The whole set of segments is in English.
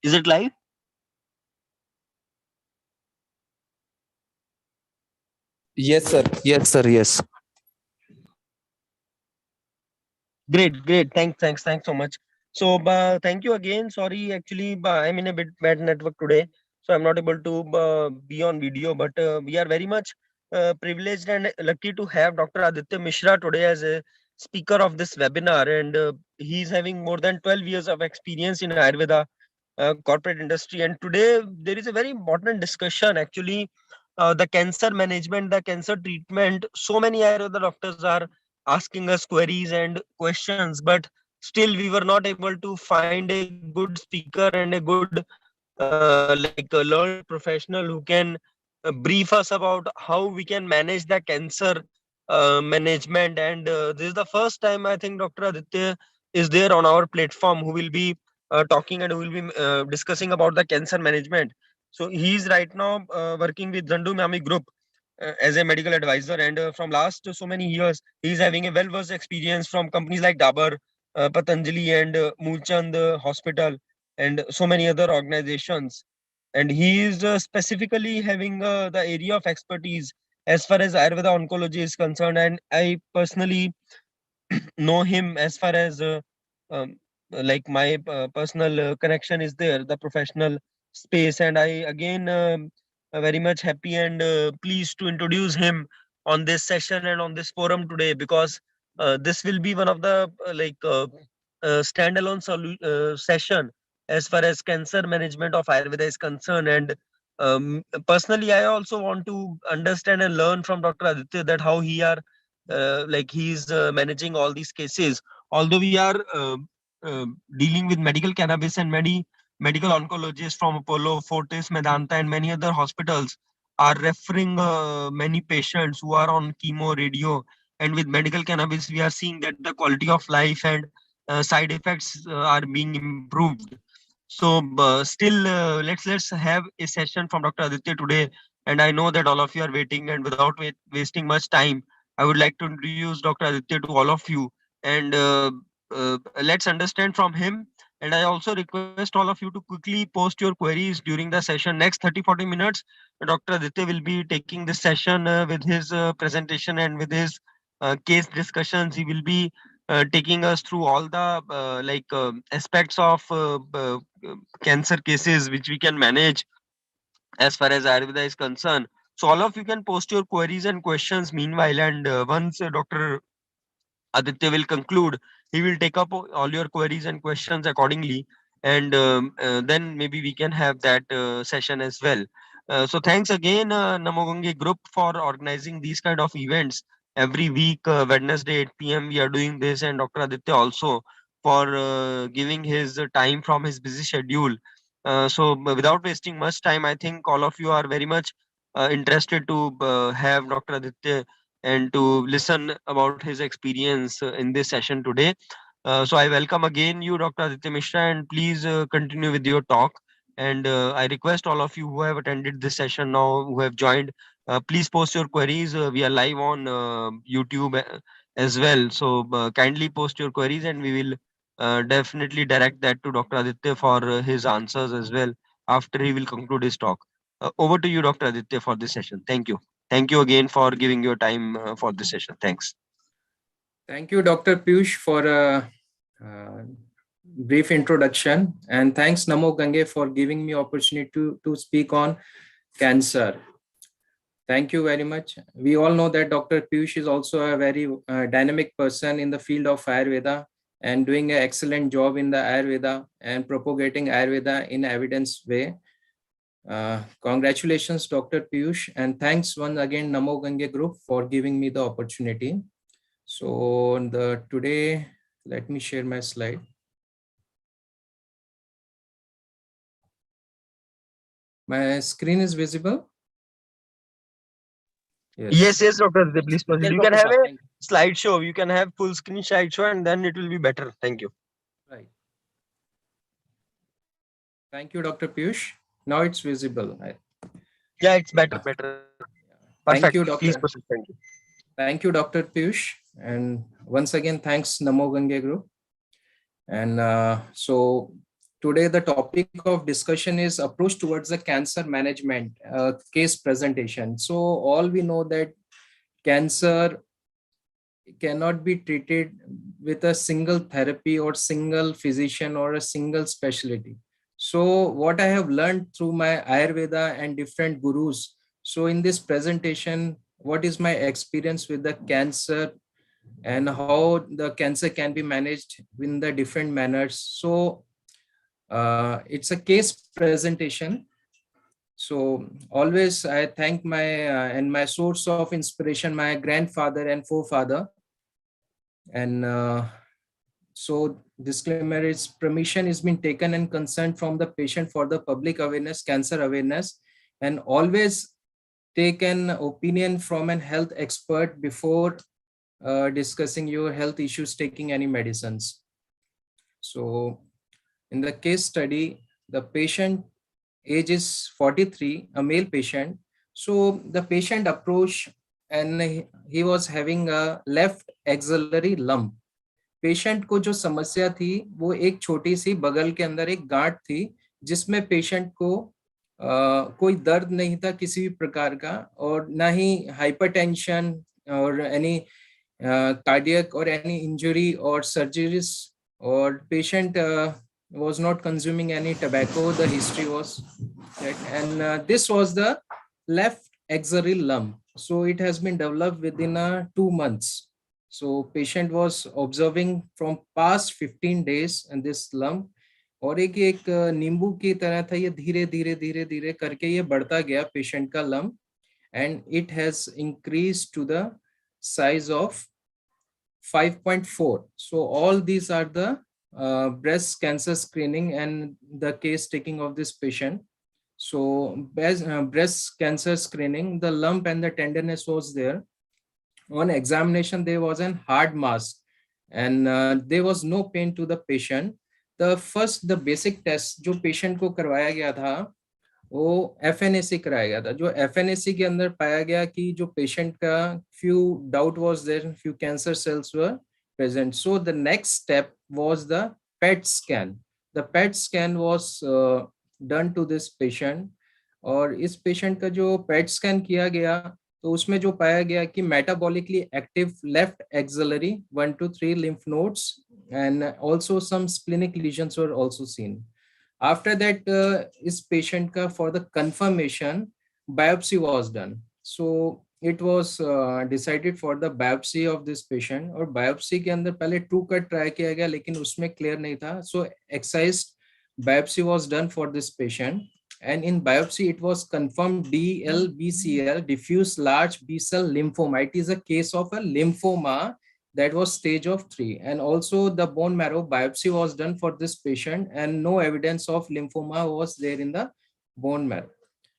Is it live? Yes, sir. Yes, sir. Yes. Great. Thanks so much. So, thank you again. Sorry, actually, I'm in a bit bad network today, so I'm not able to be on video. But we are very much privileged and lucky to have Dr. Aditya Mishra today as a speaker of this webinar, and he's having more than 12 years of experience in Ayurveda corporate industry. And today there is a very important discussion. Actually, the cancer management, the cancer treatment. So many Ayurveda doctors are asking us queries and questions, but still we were not able to find a good speaker and a good learned professional who can brief us about how we can manage the cancer management. And this is the first time I think Dr. Aditya is there on our platform who will be talking and who will be discussing about the cancer management. So he is right now working with Zandu Mami Group as a medical advisor, and from last so many years he is having a well versed experience from companies like Dabur, Patanjali, and Moolchand Hospital, and so many other organizations. And he is specifically having the area of expertise as far as Ayurveda oncology is concerned. And I personally know him as far as um, like my personal connection is there, the professional space. And I again very much happy and pleased to introduce him on this session and on this forum today, because this will be one of the standalone session as far as cancer management of Ayurveda is concerned. And personally, I also want to understand and learn from Dr. Aditya that how he are he's managing all these cases. Although we are dealing with medical cannabis and many medical oncologists from Apollo, Fortis, Medanta, and many other hospitals are referring many patients who are on chemo, radio, and with medical cannabis, we are seeing that the quality of life and side effects are being improved. So still, let's have a session from Dr. Aditya today. And I know that all of you are waiting, and without wasting much time, I would like to introduce Dr. Aditya to all of you, and let's understand from him. And I also request all of you to quickly post your queries during the session. Next 30-40 minutes, Dr. Aditya will be taking this session with his presentation and with his case discussions. He will be taking us through all the aspects of cancer cases which we can manage as far as Ayurveda is concerned. So all of you can post your queries and questions meanwhile, and once Dr. Aditya will conclude, he will take up all your queries and questions accordingly, and then maybe we can have that session as well. So thanks again, Namogange Group, for organizing these kind of events every week. Wednesday 8 p.m. we are doing this, and Dr. Aditya also for giving his time from his busy schedule. Without wasting much time, I think all of you are very much interested to have Dr. Aditya and to listen about his experience in this session today. So I welcome again you, Dr. Aditya Mishra, and please continue with your talk. And I request all of you who have attended this session now, who have joined, please post your queries. We are live on YouTube as well. So kindly post your queries, and we will definitely direct that to Dr. Aditya for his answers as well after he will conclude his talk. Over to you, Dr. Aditya, for this session. Thank you. Thank you again for giving your time for this session. Thanks. Thank you, Dr. Piyush, for a brief introduction. And thanks, Namo Gange, for giving me opportunity to speak on cancer. Thank you very much. We all know that Dr. Piyush is also a very dynamic person in the field of Ayurveda and doing an excellent job in the Ayurveda and propagating Ayurveda in evidence way. Congratulations, Dr. Piyush, and thanks once again, Namo Gange Group, for giving me the opportunity. So today, let me share my slide. My screen is visible? Yes, Dr. Aditya, please proceed. You can have a slideshow. You can have full screen slideshow, and then it will be better. Thank you. Right. Thank you, Dr. Piyush. Now it's visible. Yeah, it's better. Perfect. Thank you, Doctor. Please proceed. Thank you. Thank you, Dr. Piyush. And once again, thanks, Namo Gange Group. And so today the topic of discussion is approach towards the cancer management, case presentation. So all we know that cancer cannot be treated with a single therapy or single physician or a single specialty. So what I have learned through my Ayurveda and different gurus. So in this presentation, what is my experience with the cancer and how the cancer can be managed in the different manners. So it's a case presentation. So always I thank my and my source of inspiration, my grandfather and forefather. And so disclaimer is permission is being taken and consent from the patient for the public awareness, cancer awareness, and always take an opinion from an health expert before discussing your health issues, taking any medicines. So in the case study, the patient age is 43, a male patient. So the patient approached and he was having a left axillary lump. Patient को जो समस्या थी वो एक छोटी सी बगल के अंदर एक गांठ थी जिसमें पेशेंट को कोई दर्द नहीं था किसी भी प्रकार का और ना ही हाइपरटेंशन और एनी कार्डियक और एनी इंजरी और सर्जरीज और patient was not consuming any tobacco. The history was that, and this was the left axillary lump. So it has been developed within 2 months. So patient was observing from past 15 days and this lump और एक नींबू की तरह था ये धीरे धीरे धीरे धीरे करके ये बढ़ता गया पेशेंट का lump and it has increased to the size of 5.4. So all these are the breast cancer screening and the case taking of this patient. So breast cancer screening, the lump and the tenderness was there. On examination, there was an hard mass and there was no pain to the patient. The basic test जो patient को करवाया गया था वो FNAC कराया गया था जो FNAC के अंदर पाया गया कि जो patient का few doubt was there, few cancer cells were present. So the next step was the PET scan. The PET scan was done to this patient और इस patient का जो PET scan किया गया तो उसमें जो पाया गया कि metabolically active left axillary 1 to 3 lymph nodes and also some splenic lesions were also seen. After that इस patient का for the confirmation biopsy was done. So it was decided for the biopsy of this patient और biopsy के अंदर पहले true cut try किया गया लेकिन उसमें क्लियर नहीं था. So excised biopsy was done for this patient. And in biopsy, it was confirmed DLBCL, diffuse large B-cell lymphoma. It is a case of a lymphoma that was stage of 3. And also the bone marrow biopsy was done for this patient and no evidence of lymphoma was there in the bone marrow.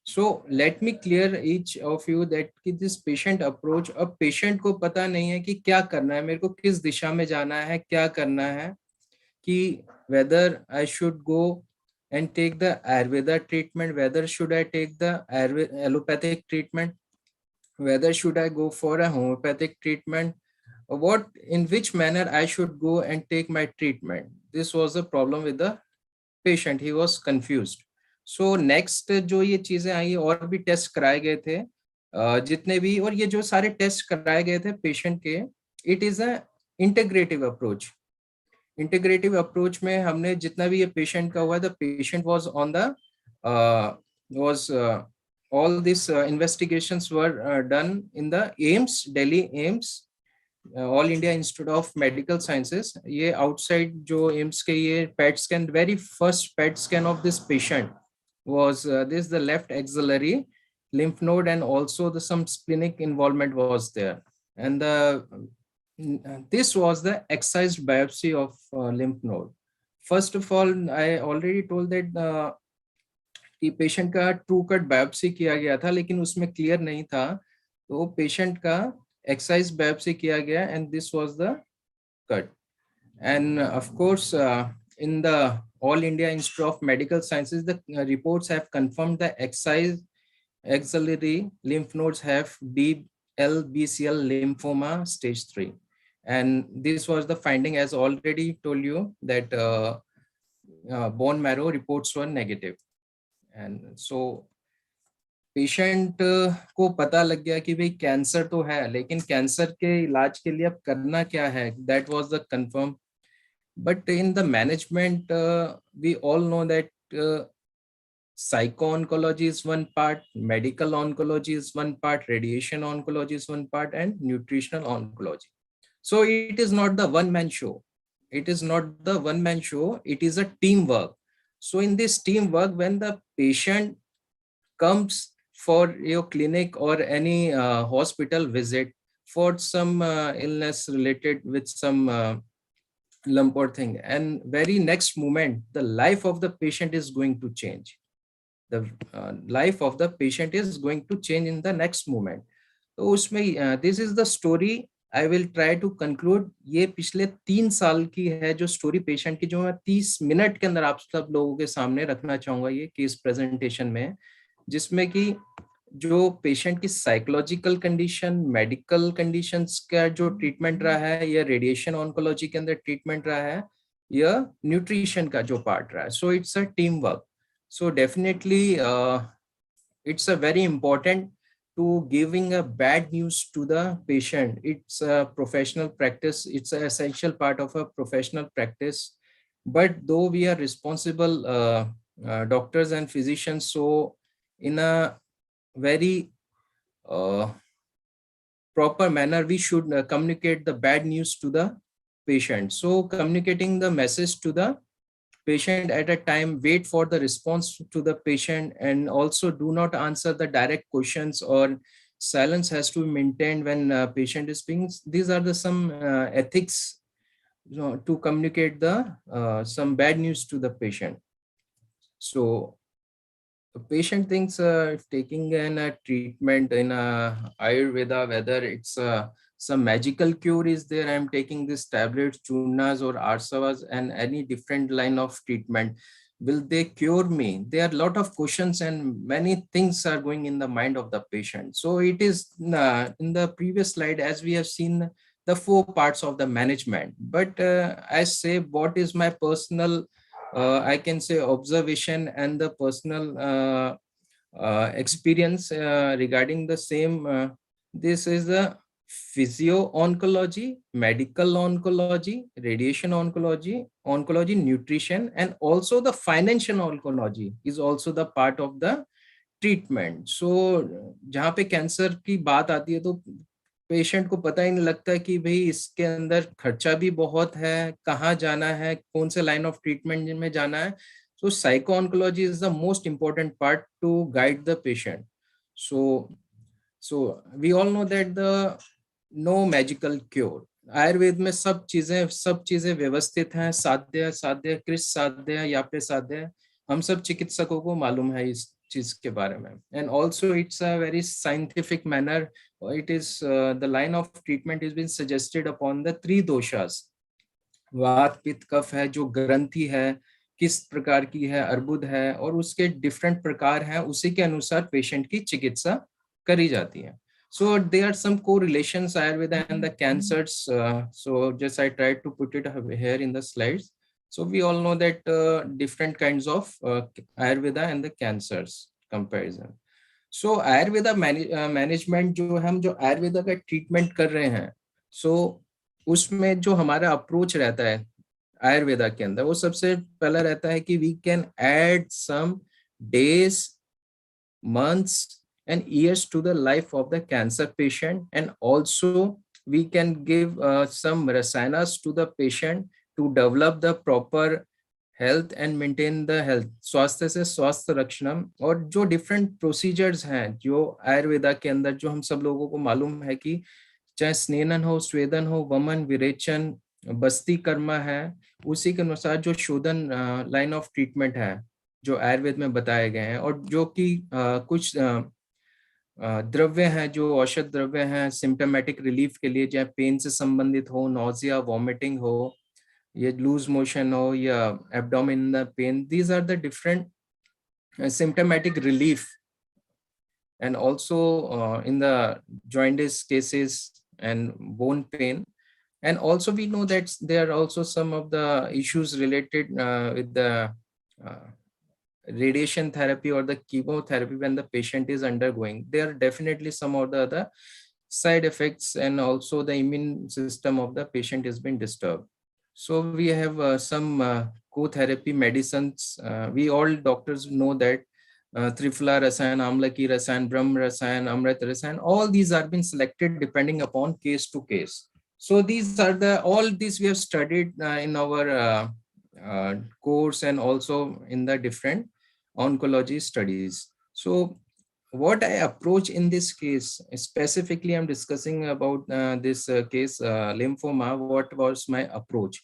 So let me clear each of you that this patient approach, अब patient को पता नहीं है कि क्या करना है, मेरे को किस दिशा में जाना है, क्या करना है, कि whether I should go and take the Ayurveda treatment, whether should I take the allopathic treatment, whether should I go for a homeopathic treatment, what in which manner I should go and take my treatment. This was the problem with the patient. He was confused. So next जो ये चीजें आई और भी test कराए गए थे जितने भी और ये जो सारे टेस्ट कराए गए थे पेशेंट के, it is a integrative approach. Integrative approach में हमने जितना भी ये पेशेंट का हुआ, the patient was on the was all this investigations were done in the AIIMS, Delhi AIIMS, all India institute of medical sciences. ये आउटसाइड जो एम्स के ये PET scan, very first PET scan of this patient was this the left axillary lymph node and also the some splenic involvement was there, and this was the excised biopsy of lymph node. First of all, I already told that कि patient का true cut biopsy किया गया था लेकिन उसमें clear नहीं था, तो पेशेंट का एक्साइज बायोप्सी किया गया and this was the cut. And of course, in the All India Institute of Medical Sciences, the reports have confirmed the excised axillary lymph nodes have DLBCL lymphoma stage 3. And this was the finding, as already told you, that bone marrow reports were negative. And so patient को पता लग गया कि भाई cancer तो है, लेकिन cancer के इलाज के लिए अब करना क्या है, that was the confirm. But in the management we all know that psycho-oncology is one part, medical oncology is one part, radiation oncology is one part, and nutritional oncology. So it is not the one-man show. It is not the one-man show. It is a teamwork. So in this teamwork, when the patient comes for your clinic or any hospital visit for some illness related with some lump or thing, and very next moment, the life of the patient is going to change. The life of the patient is going to change in the next moment. तो उसमें this is the story I will try to conclude. ये पिछले 3 साल की है जो story patient की, जो मैं 30 मिनट के अंदर आप सब लोगों के सामने रखना चाहूंगा ये केस प्रेजेंटेशन में, जिसमें कि जो पेशेंट की साइकोलॉजिकल कंडीशन, मेडिकल कंडीशंस का जो ट्रीटमेंट रहा है, या रेडिएशन ऑन्कोलॉजी के अंदर ट्रीटमेंट रहा है, या न्यूट्रिशन का जो पार्ट रहा है. So it's a team work. So definitely it's a very important to giving a bad news to the patient. It's a professional practice. It's an essential part of a professional practice. But though we are responsible doctors and physicians, so in a very proper manner, we should communicate the bad news to the patient. So communicating the message to the patient at a time, wait for the response to the patient, and also do not answer the direct questions, or silence has to be maintained when patient is speaking. These are the some ethics, you know, to communicate the some bad news to the patient. So the patient thinks if taking a treatment in Ayurveda, whether it's some magical cure is there, I'm taking this tablets, churnas or arsavas and any different line of treatment, will they cure me? There are a lot of questions and many things are going in the mind of the patient. So it is in the previous slide, as we have seen the 4 parts of the management. But I say, what is my personal I can say observation and the personal experience regarding the same. This is the physio-oncology, medical oncology, radiation oncology, oncology, nutrition, and also the financial oncology is also the part of the treatment. So जहाँ पे cancer की बात आती है तो patient को पता ही नहीं लगता कि भाई इसके अंदर खर्चा भी बहुत है, कहाँ जाना है, कौन से लाइन ऑफ ट्रीटमेंट में जाना है. So psycho-oncology is the most important part to guide the patient. So we all know that the no magical cure. Ayurveda में सब चीजें व्यवस्थित हैं, साध्य साध्य कृत साध्य याप्य साध्य, हम सब चिकित्सकों को मालूम है इस चीज के बारे में. And also it's a very scientific manner. It is the line of treatment has been suggested upon the 3 doshas. वात पित्त कफ है, जो ग्रंथि है किस प्रकार की है, अर्बुद है, और उसके डिफरेंट प्रकार हैं, उसी के अनुसार पेशेंट की चिकित्सा करी जाती है. So there are some correlations Ayurveda and the cancers. So just I tried to put it here in the slides. So we all know that different kinds of Ayurveda and the cancers comparison. So Ayurveda management जो हम जो Ayurveda का treatment कर रहे हैं, so उसमें जो हमारा approach रहता है आयुर्वेदा के अंदर, वो सबसे पहला रहता है कि we can add some days, months and years to the life of the cancer patient, and also we can give some rasayanas to the patient to develop the proper health and maintain the health. स्वास्थ्य से स्वास्थ्य रक्षणम, और जो different procedures हैं जो आयुर्वेदा के अंदर, जो हम सब लोगों को मालूम है कि चाहे स्नेनन हो, स्वेदन हो, वमन, विरेचन, बस्ती कर्मा है, उसी के अनुसार जो शोधन लाइन ऑफ ट्रीटमेंट है जो आयुर्वेद में बताए गए हैं, और जो कि कुछ द्रव्य हैं, जो औषध द्रव्य हैं सिम्टोमेटिक रिलीफ के लिए, चाहे पेन से संबंधित हो, नोजिया, वॉमिटिंग हो, ये लूज मोशन हो, या abdominal pain, these are the different symptomatic relief. And also in the jaundice cases and bone pain, And also we know that there are also some of the issues related with the uh, radiation therapy or the chemotherapy when the patient is undergoing. There are definitely some of the other side effects, and also the immune system of the patient has been disturbed. So we have some co-therapy medicines. We all doctors know that Trifla Rasayan, Amlaki Rasayan, Brahm Rasayan, Amrit Rasayan, all these are being selected depending upon case to case. So these are all these we have studied in our course and also in the different oncology studies. So what I approach in this case, specifically I'm discussing about this case lymphoma, what was my approach?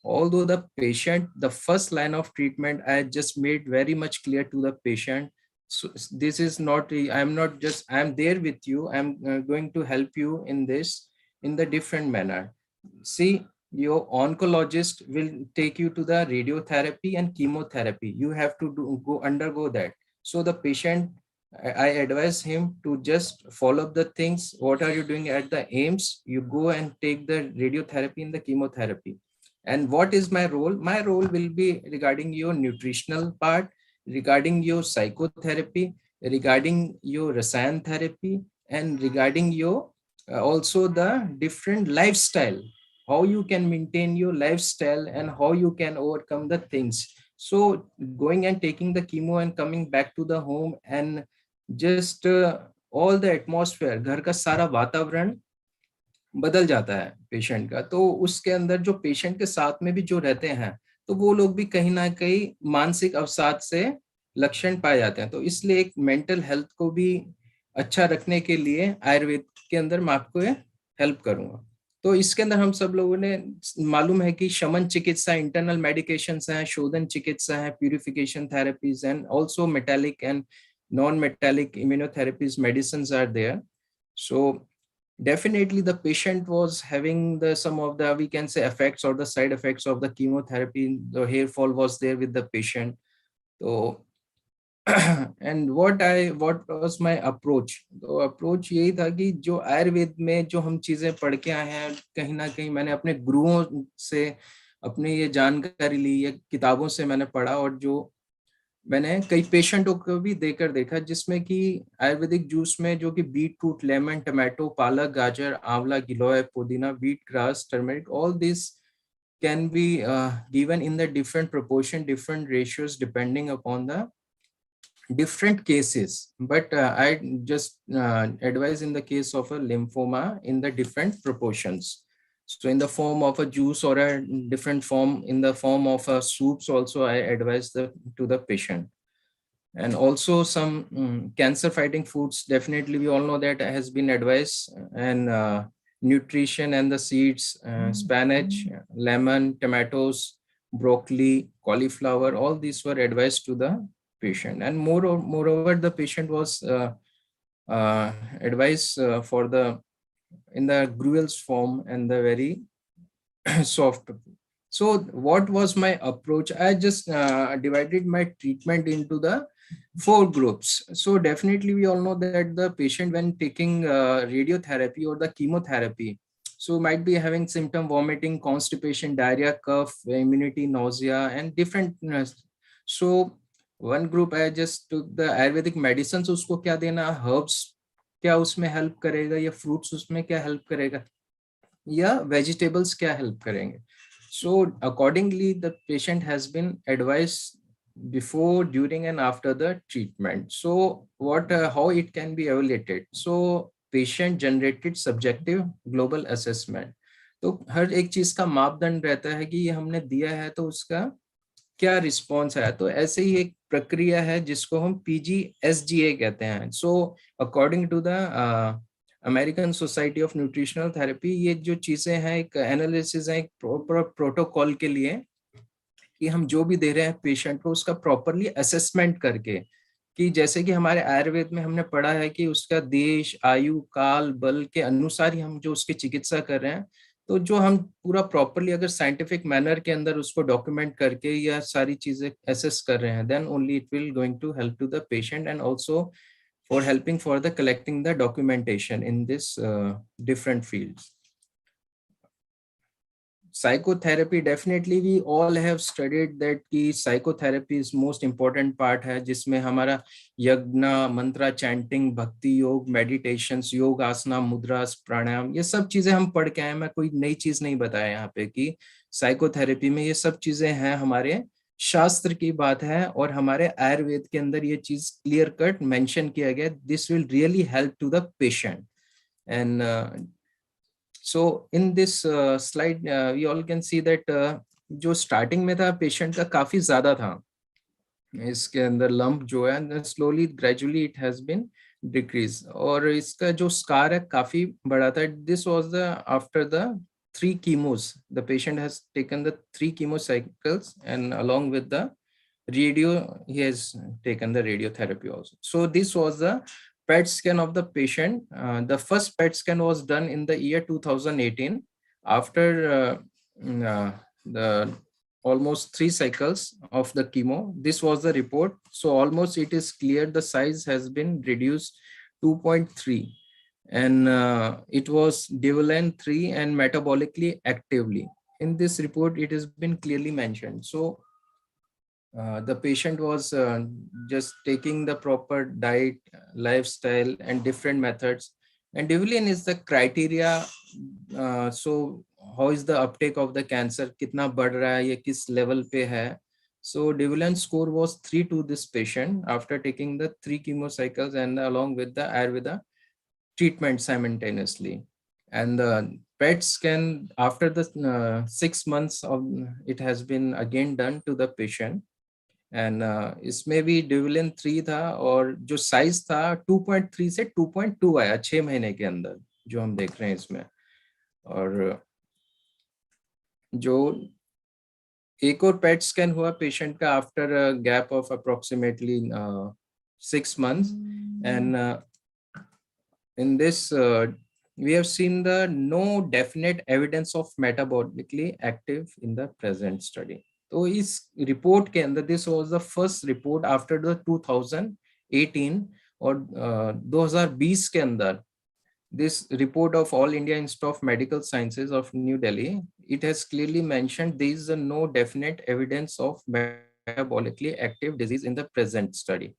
Although the patient, the first line of treatment I just made very much clear to the patient. So this is not, I'm not just, I'm there with you, I'm going to help you in this in the different manner. See, your oncologist will take you to the radiotherapy and chemotherapy. You have to go undergo that. So the patient, I advise him to just follow up the things. What are you doing at the aims? You go and take the radiotherapy and the chemotherapy. And what is my role? My role will be regarding your nutritional part, regarding your psychotherapy, regarding your rasayan therapy, and regarding your also the different lifestyle, how you can maintain your lifestyle and how you can overcome the things. So going and taking the chemo and coming back to the home and just all the atmosphere, घर का सारा वातावरण बदल जाता है patient का। तो उसके अंदर जो पेशेंट के साथ में भी जो रहते हैं, तो वो लोग भी कहीं ना कहीं मानसिक अवसाद से लक्षण पाए जाते हैं। तो इसलिए एक मेंटल हेल्थ को भी अच्छा रखने के लिए आयुर्वेद के अंदर मैं आपको हेल्प करूंगा। तो इसके अंदर हम सब लोगों ने मालूम है कि शमन चिकित्सा, इंटरनल मेडिकेशंस हैं, शोधन चिकित्सा है, purification therapies and also metallic and non metallic immunotherapies medicines are there. So definitely the patient was having the some of the, we can say, effects or the side effects of the chemotherapy. The hair fall was there with the patient. So and what was my approach? तो approach यही था कि जो आयुर्वेद में जो हम चीजें पढ़ के आए हैं, कहीं ना कहीं मैंने अपने गुरुओं से अपने ये जानकारी ली, ये किताबों से मैंने पढ़ा, और जो मैंने कई पेशेंटों को भी देकर देखा जिसमें कि आयुर्वेदिक जूस में जो कि बीट रूट, लेमन, टमाटो, पालक, गाजर, आंवला, गिलोय, पुदीना, wheat grass, turmeric, all this can be given in the different proportion, different ratios depending upon the different cases. But I just advise in the case of a lymphoma in the different proportions. So in the form of a juice or a different form, in the form of a soups also, I advise to the patient. And also some cancer fighting foods, definitely we all know that has been advised, and nutrition and the seeds, spinach, lemon, tomatoes, broccoli, cauliflower, all these were advised to the patient. And moreover the patient was advised for the in the gruel's form and the very soft. So what was my approach? I just divided my treatment into the 4 groups. So definitely we all know that the patient when taking radiotherapy or the chemotherapy, so might be having symptom vomiting, constipation, diarrhea, cough, immunity, nausea, and different. So one group I just took the Ayurvedic medicines, उसको क्या देना, herbs क्या उसमें help करेगा, या fruits उसमें क्या help करेगा, या vegetables क्या help करेंगे. So accordingly the patient has been advised before, during, and after the treatment. So what how it can be evaluated? So patient generated subjective global assessment. तो हर एक चीज का मापदंड रहता है कि ये हमने दिया है तो उसका क्या रिस्पॉन्स है. तो ऐसे ही एक प्रक्रिया है जिसको हम PGSGA कहते हैं. So according to the American Society of Nutritional Therapy, ये जो चीजें हैं एक एनालिसिस है, एक प्रॉपर प्रोटोकॉल के लिए कि हम जो भी दे रहे हैं पेशेंट को उसका प्रॉपरली असेसमेंट करके, कि जैसे कि हमारे आयुर्वेद में हमने पढ़ा है कि उसका देश, आयु, काल, बल के अनुसार ही हम जो उसकी चिकित्सा कर रहे हैं. तो जो हम पूरा प्रॉपरली अगर साइंटिफिक मैनर के अंदर उसको डॉक्यूमेंट करके या सारी चीजें एसेस कर रहे हैं, then only it will going to help to the patient, and also for helping for the collecting the documentation in this different fields. psychotherapy, definitely we all have studied that कि psychotherapy is most important part है, जिसमें हमारा यज्ञ, मंत्रा, chanting, भक्ति योग, meditations, योग आसना, मुद्रास, प्राणायाम, ये सब चीजें हम पढ़ के आए। मैं कोई नई चीज नहीं बताया यहाँ पे कि साइकोथेरेपी में ये सब चीजें हैं, हमारे शास्त्र की बात है, और हमारे आयुर्वेद के अंदर ये चीज क्लियर कट मेंशन किया गया, this will really help to the patient. And so in this slide we all can see that जो स्टार्टिंग में था पेशेंट का काफी ज्यादा था, इसके अंदर लंप जो है slowly gradually it has been decrease, और इसका जो स्कार है काफी बड़ा था। This was the after the 3 chemos, the patient has taken the 3 chemo cycles, and along with the radio he has taken the radiotherapy also. So this was the PET scan of the patient. The first PET scan was done in the year 2018 after the almost 3 cycles of the chemo. This was the report. So almost it is clear the size has been reduced 2.3, and it was Devolan 3 and metabolically actively. In this report it has been clearly mentioned. So the patient was just taking the proper diet, lifestyle, and different methods. And Devolan is the criteria. So how is the uptake of the cancer? कितना बढ़ रहा है, ये किस level पे है? So Devolan score was 3 to this patient after taking the 3 chemo cycles and along with the Ayurveda treatment simultaneously. And the PET scan after the 6 months of it has been again done to the patient. And इसमें भी डिविलिन 3 था, और जो size था 2.3 से 2.2 आया 6 महीने के अंदर, जो हम देख रहे हैं इसमें। और जो एक और पेट स्कैन हुआ पेशेंट का after gap of approximately 6 months, and in this we have seen the no definite evidence of metabolically active in the present study. तो इस रिपोर्ट के अंदर this was the first report after the 2018, और 2020 के अंदर this report of All India Institute of Medical Sciences of New Delhi, it has clearly mentioned there is no definite evidence of metabolically active disease in the present study,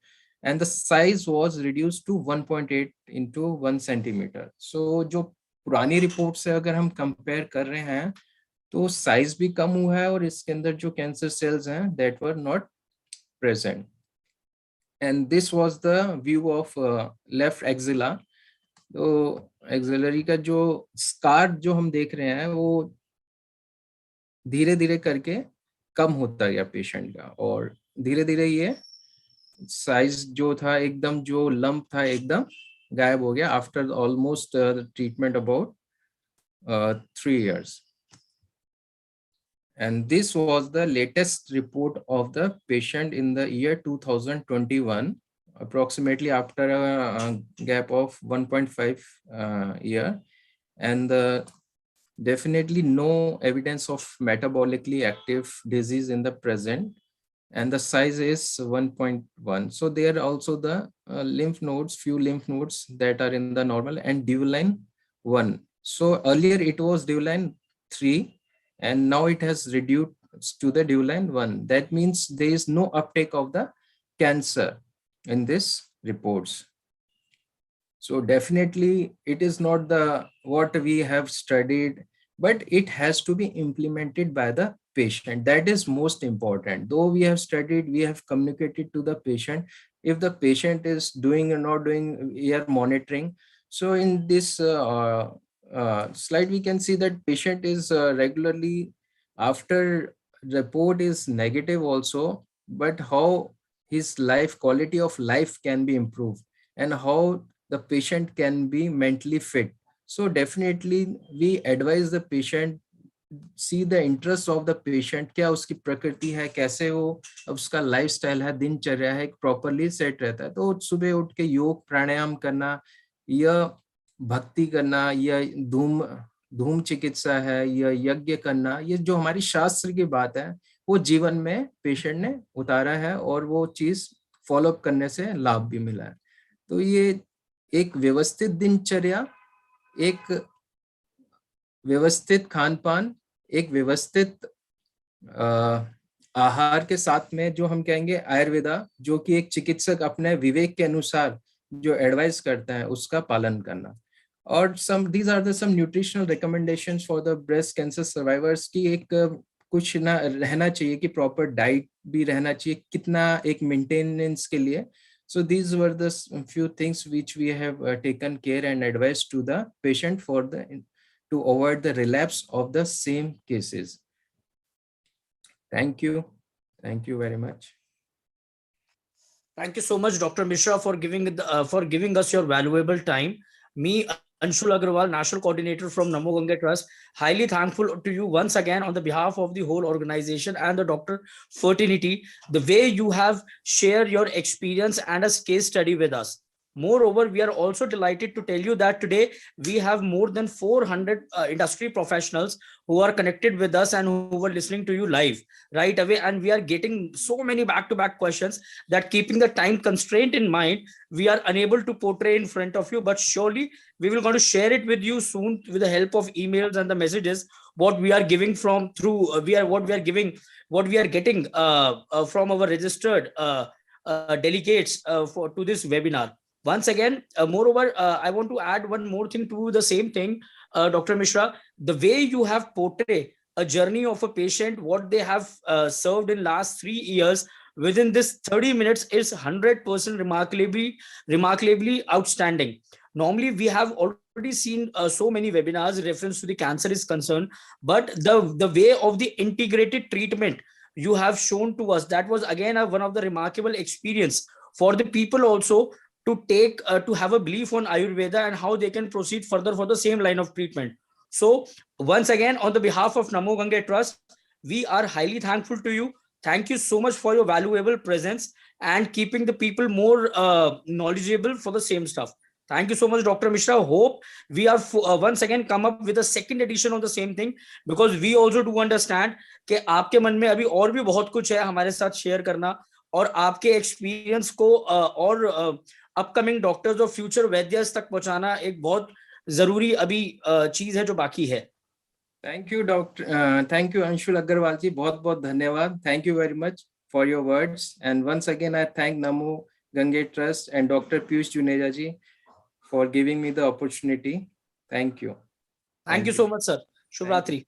and the size was reduced to 1.8 into 1 centimeter. So जो पुरानी report से अगर हम compare कर रहे हैं तो size भी कम हुआ है, और इसके अंदर जो कैंसर सेल्स हैं that were not present. And this was the view of left axilla. तो एक्सिलरी का जो स्कार जो हम देख रहे हैं वो धीरे धीरे करके कम होता गया पेशेंट का, और धीरे धीरे ये साइज जो था एकदम, जो लंप था एकदम गायब हो गया after almost treatment about 3 years. And this was the latest report of the patient in the year 2021, approximately after a gap of 1.5 year, and definitely no evidence of metabolically active disease in the present, and the size is 1.1. So there are also the lymph nodes, few lymph nodes that are in the normal, and Devolan 1. So earlier it was Devolan 3, and now it has reduced to the Devolan 1. That means there is no uptake of the cancer in this reports. So definitely it is not the what we have studied, but it has to be implemented by the patient. That is most important. Though we have studied, we have communicated to the patient. If the patient is doing or not doing, we are monitoring. So in this slide we can see that patient is regularly, after report is negative also, but how his life, quality of life can be improved, and how the patient can be mentally fit. So definitely we advise the patient, see the interest of the patient, क्या उसकी प्रकृति है, कैसे वो उसका lifestyle है, दिनचर्या है, प्रॉपरली सेट रहता है। तो सुबह उठ के योग प्राणायाम करना, या भक्ति करना, या धूम चिकित्सा है, या यज्ञ करना, ये जो हमारी शास्त्र की बात है वो जीवन में पेशेंट ने उतारा है, और वो चीज फॉलो अप करने से लाभ भी मिला है। तो ये एक व्यवस्थित दिनचर्या, एक व्यवस्थित खान पान, एक व्यवस्थित आहार के साथ में जो हम कहेंगे आयुर्वेदा, जो कि एक चिकित्सक अपने विवेक के अनुसार जो एडवाइस करता है उसका पालन करना। और these are the some nutritional recommendations for the breast cancer survivors की एक कुछ ना रहना चाहिए कि प्रॉपर डाइट भी रहना चाहिए कितना एक मेंटेनेंस के लिए। So these were the few things which we have taken care and advised to the patient for to avoid the relapse of the same cases. Thank you. Thank you very much. Thank you so much, Dr. Mishra, for giving us your valuable time. Me, Anshul Agrawal, National Coordinator from Namo Ganga Trust, highly thankful to you once again on the behalf of the whole organization and the Dr. Fertility, the way you have shared your experience and a case study with us. Moreover, we are also delighted to tell you that today we have more than 400 industry professionals who are connected with us and who were listening to you live right away. And we are getting so many back-to-back questions that, keeping the time constraint in mind, we are unable to portray in front of you, but surely we will going to share it with you soon with the help of emails and the messages what we are giving from through what we are getting from our registered delegates to this webinar. Once again, moreover, I want to add one more thing to the same thing, Dr. Mishra. The way you have portrayed a journey of a patient, what they have served in last 3 years within this 30 minutes is 100% remarkably outstanding. Normally, we have already seen so many webinars reference to the cancer is concerned, but the way of the integrated treatment you have shown to us, that was again one of the remarkable experience for the people also to take to have a belief on Ayurveda and how they can proceed further for the same line of treatment. So once again, on the behalf of Namo Ganga Trust, we are highly thankful to you. Thank you so much for your valuable presence and keeping the people more knowledgeable for the same stuff. Thank you so much, Dr. Mishra. Hope we are once again come up with a second edition of the same thing, because we also do understand कि आपके मन में अभी और भी बहुत कुछ है हमारे साथ शेयर करना, और आपके एक्सपीरियंस को और अपकमिंग डॉक्टर्स और फ्यूचर वैद्यस तक पहुंचाना एक बहुत जरूरी अभी चीज है जो बाकी है. Thank you, Doctor. Thank you, Anshul Agarwal ji. बहुत बहुत धन्यवाद. Thank you very much for your words. And once again, I thank Namo Ganga Trust and Dr. Piyush Juneja ji for giving me the opportunity. Thank you. Thank you so much, sir. Shubh Ratri.